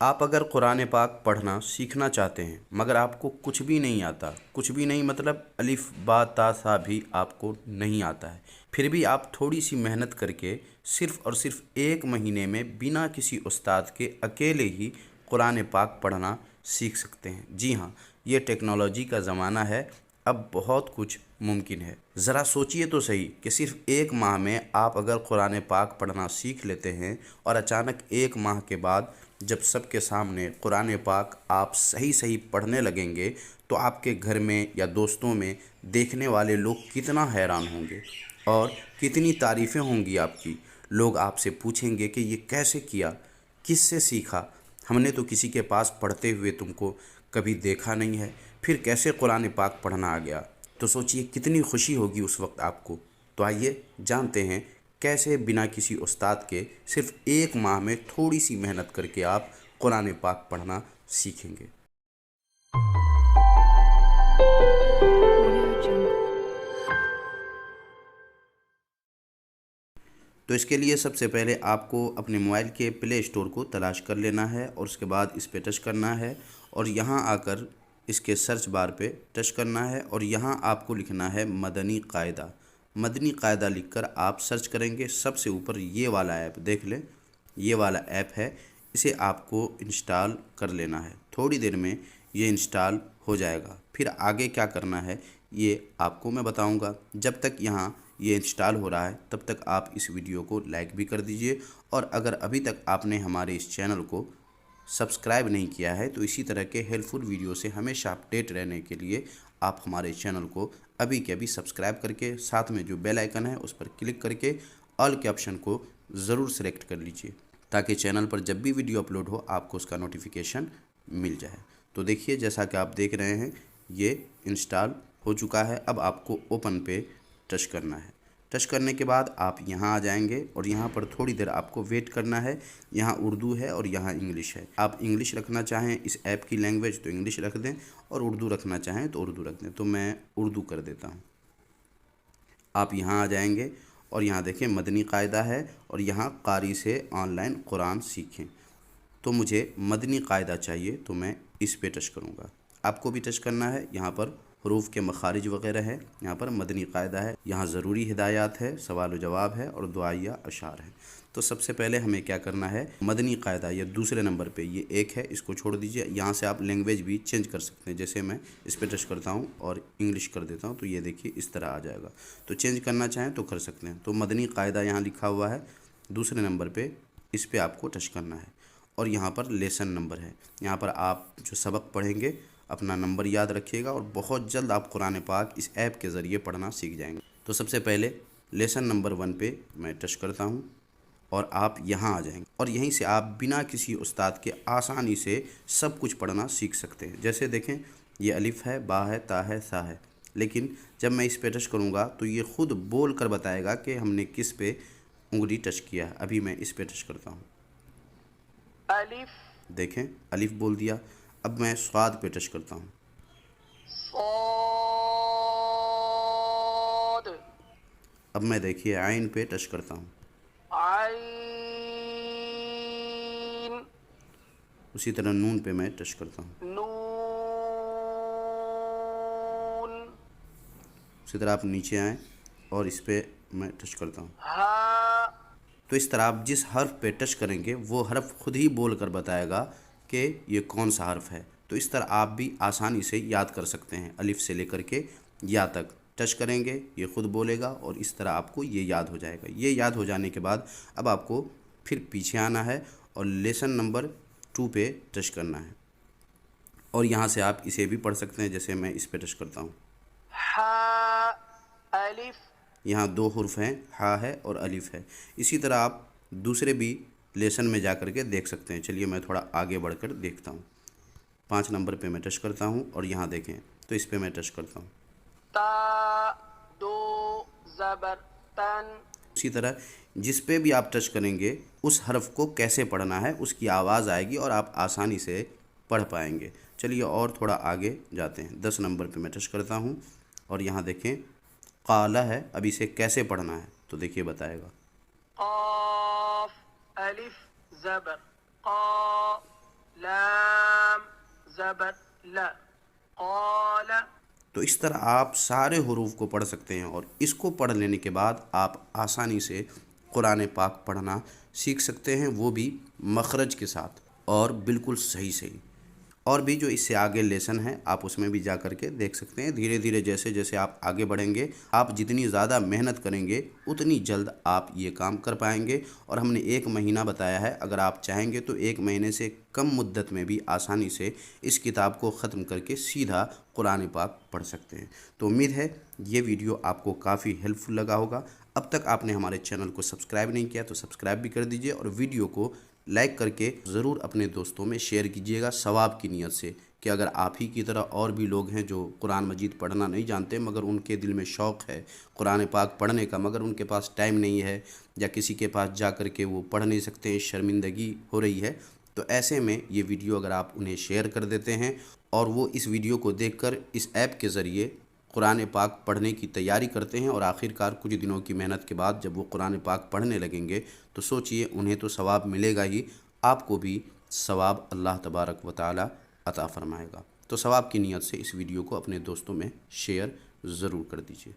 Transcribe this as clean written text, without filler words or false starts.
آپ اگر قرآن پاک پڑھنا سیکھنا چاہتے ہیں مگر آپ کو کچھ بھی نہیں آتا، کچھ بھی نہیں مطلب الف با تا سا بھی آپ کو نہیں آتا ہے، پھر بھی آپ تھوڑی سی محنت کر کے صرف اور صرف 1 مہینے میں بنا کسی استاد کے اکیلے ہی قرآن پاک پڑھنا سیکھ سکتے ہیں۔ جی ہاں، یہ ٹیکنالوجی کا زمانہ ہے، اب بہت کچھ ممکن ہے۔ ذرا سوچئے تو صحیح کہ صرف 1 ماہ میں آپ اگر قرآن پاک پڑھنا سیکھ لیتے ہیں اور اچانک 1 ماہ کے بعد جب سب کے سامنے قرآن پاک آپ صحیح پڑھنے لگیں گے تو آپ کے گھر میں یا دوستوں میں دیکھنے والے لوگ کتنا حیران ہوں گے اور کتنی تعریفیں ہوں گی آپ کی۔ لوگ آپ سے پوچھیں گے کہ یہ کیسے کیا، کس سے سیکھا، ہم نے تو کسی کے پاس پڑھتے ہوئے تم کو کبھی دیکھا نہیں ہے، پھر کیسے قرآن پاک پڑھنا آ گیا؟ تو سوچئے کتنی خوشی ہوگی اس وقت آپ کو۔ تو آئیے جانتے ہیں کیسے بنا کسی استاد کے صرف 1 ماہ میں تھوڑی سی محنت کر کے آپ قرآن پاک پڑھنا سیکھیں گے۔ تو اس کے لیے سب سے پہلے آپ کو اپنے موبائل کے پلے اسٹور کو تلاش کر لینا ہے اور اس کے بعد اس پہ ٹچ کرنا ہے اور یہاں آ کر اس کے سرچ بار پہ ٹچ کرنا ہے اور یہاں آپ کو لکھنا ہے مدنی قاعدہ۔ مدنی قاعدہ لکھ کر آپ سرچ کریں گے، سب سے اوپر یہ والا ایپ دیکھ لیں، یہ والا ایپ ہے، اسے آپ کو انسٹال کر لینا ہے۔ تھوڑی دیر میں یہ انسٹال ہو جائے گا، پھر آگے کیا کرنا ہے یہ آپ کو میں بتاؤں گا۔ جب تک یہاں یہ انسٹال ہو رہا ہے تب تک آپ اس ویڈیو کو لائک بھی کر دیجئے، اور اگر ابھی تک آپ نے ہمارے اس چینل کو سبسکرائب نہیں کیا ہے تو اسی طرح کے ہیلپ فل ویڈیو سے ہمیشہ اپڈیٹ رہنے کے لیے آپ ہمارے چینل کو ابھی کے ابھی سبسکرائب کر کے ساتھ میں جو بیل آئیکن ہے اس پر کلک کر کے آل کے آپشن کو ضرور سلیکٹ کر لیجئے تاکہ چینل پر جب بھی ویڈیو اپلوڈ ہو آپ کو اس کا نوٹیفیکیشن مل جائے۔ تو دیکھیے جیسا کہ آپ دیکھ رہے ہیں یہ انسٹال ہو چکا ہے۔ اب آپ کو اوپن پہ ٹچ کرنا ہے۔ ٹچ کرنے کے بعد آپ یہاں آ جائیں گے اور یہاں پر تھوڑی دیر آپ کو ویٹ کرنا ہے۔ یہاں اردو ہے اور یہاں انگلش ہے، آپ انگلش رکھنا چاہیں اس ایپ کی لینگویج تو انگلش رکھ دیں اور اردو رکھنا چاہیں تو اردو رکھ دیں، تو میں اردو کر دیتا ہوں۔ آپ یہاں آ جائیں گے اور یہاں دیکھیں مدنی قاعدہ ہے اور یہاں قاری سے آن لائن قرآن سیکھیں، تو مجھے مدنی قاعدہ چاہیے تو میں اس پہ ٹچ کروں گا۔ آپ کو بھی ٹچ کرنا ہے، یہاں پر حروف کے مخارج وغیرہ ہے، یہاں پر مدنی قاعدہ ہے، یہاں ضروری ہدایات ہے، سوال و جواب ہے اور دعائیہ اشعار ہیں۔ تو سب سے پہلے ہمیں کیا کرنا ہے، مدنی قاعدہ یہ دوسرے نمبر پہ یہ 1 ہے، اس کو چھوڑ دیجئے۔ یہاں سے آپ لینگویج بھی چینج کر سکتے ہیں، جیسے میں اس پہ ٹچ کرتا ہوں اور انگلش کر دیتا ہوں تو یہ دیکھیے اس طرح آ جائے گا، تو چینج کرنا چاہیں تو کر سکتے ہیں۔ تو مدنی قاعدہ یہاں لکھا ہوا ہے دوسرے نمبر پہ، اس پہ آپ کو ٹچ کرنا ہے اور یہاں پر لیسن نمبر ہے، یہاں پر آپ جو سبق پڑھیں گے اپنا نمبر یاد رکھیے گا اور بہت جلد آپ قرآن پاک اس ایپ کے ذریعے پڑھنا سیکھ جائیں گے۔ تو سب سے پہلے لیسن نمبر 1 پہ میں ٹچ کرتا ہوں اور آپ یہاں آ جائیں گے اور یہیں سے آپ بنا کسی استاد کے آسانی سے سب کچھ پڑھنا سیکھ سکتے ہیں۔ جیسے دیکھیں یہ الف ہے، با ہے، تا ہے، سا ہے، لیکن جب میں اس پہ ٹچ کروں گا تو یہ خود بول کر بتائے گا کہ ہم نے کس پہ انگلی ٹچ کیا ہے۔ ابھی میں اس پہ ٹچ کرتا ہوں، الف، دیکھیں الف بول دیا۔ اب میں صاد پہ ٹچ کرتا ہوں، صاد، اب میں دیکھیے عین پہ ٹچ کرتا ہوں، عین، اسی طرح نون پہ میں ٹچ کرتا ہوں، نون، اسی طرح آپ نیچے آئیں اور اس پہ میں ٹچ کرتا ہوں۔ ہا، تو اس طرح آپ جس حرف پہ ٹچ کریں گے وہ حرف خود ہی بول کر بتائے گا کہ یہ کون سا حرف ہے۔ تو اس طرح آپ بھی آسانی سے یاد کر سکتے ہیں، الف سے لے کر کے یا تک ٹچ کریں گے یہ خود بولے گا اور اس طرح آپ کو یہ یاد ہو جائے گا۔ یہ یاد ہو جانے کے بعد اب آپ کو پھر پیچھے آنا ہے اور لیسن نمبر 2 پہ ٹچ کرنا ہے اور یہاں سے آپ اسے بھی پڑھ سکتے ہیں، جیسے میں اس پہ ٹچ کرتا ہوں۔ ہا، الف، یہاں 2 حرف ہیں، ہا ہے اور الف ہے۔ اسی طرح آپ دوسرے بھی لیسن میں جا کر کے دیکھ سکتے ہیں۔ چلیے میں تھوڑا آگے بڑھ کر دیکھتا ہوں۔ 5 نمبر پہ میں ٹچ کرتا ہوں اور یہاں دیکھیں تو اس پہ میں ٹچ کرتا ہوں۔ تا، دو، زبر، تن، اسی طرح جس پہ بھی آپ ٹچ کریں گے اس حرف کو کیسے پڑھنا ہے اس کی آواز آئے گی اور آپ آسانی سے پڑھ پائیں گے۔ چلیے اور تھوڑا آگے جاتے ہیں۔ 10 نمبر پہ میں ٹچ کرتا ہوں اور یہاں دیکھیں قالہ ہے، اب اسے کیسے پڑھنا ہے تو دیکھیے بتائے گا۔ قاف، الف، زبر، قا، زبر ل قال تو اس طرح آپ سارے حروف کو پڑھ سکتے ہیں، اور اس کو پڑھ لینے کے بعد آپ آسانی سے قرآن پاک پڑھنا سیکھ سکتے ہیں، وہ بھی مخرج کے ساتھ اور بالکل صحیح صحیح۔ اور بھی جو اس سے آگے لیسن ہے آپ اس میں بھی جا کر کے دیکھ سکتے ہیں۔ دھیرے دھیرے جیسے جیسے آپ آگے بڑھیں گے، آپ جتنی زیادہ محنت کریں گے اتنی جلد آپ یہ کام کر پائیں گے۔ اور ہم نے 1 مہینہ بتایا ہے، اگر آپ چاہیں گے تو 1 مہینے سے کم مدت میں بھی آسانی سے اس کتاب کو ختم کر کے سیدھا قرآن پاک پڑھ سکتے ہیں۔ تو امید ہے یہ ویڈیو آپ کو کافی ہیلپ فل لگا ہوگا۔ اب تک آپ نے ہمارے چینل کو سبسکرائب نہیں کیا تو سبسکرائب بھی کر دیجئے، اور ویڈیو کو لائک کر کے ضرور اپنے دوستوں میں شیئر کیجئے گا، ثواب کی نیت سے، کہ اگر آپ ہی کی طرح اور بھی لوگ ہیں جو قرآن مجید پڑھنا نہیں جانتے مگر ان کے دل میں شوق ہے قرآن پاک پڑھنے کا، مگر ان کے پاس ٹائم نہیں ہے یا کسی کے پاس جا کر کے وہ پڑھ نہیں سکتے، شرمندگی ہو رہی ہے، تو ایسے میں یہ ویڈیو اگر آپ انہیں شیئر کر دیتے ہیں اور وہ اس ویڈیو کو دیکھ کر اس ایپ کے ذریعے قرآن پاک پڑھنے کی تیاری کرتے ہیں، اور آخرکار کچھ دنوں کی محنت کے بعد جب وہ قرآن پاک پڑھنے لگیں گے تو سوچئے انہیں تو ثواب ملے گا ہی، آپ کو بھی ثواب اللہ تبارک و تعالی عطا فرمائے گا۔ تو ثواب کی نیت سے اس ویڈیو کو اپنے دوستوں میں شیئر ضرور کر دیجئے۔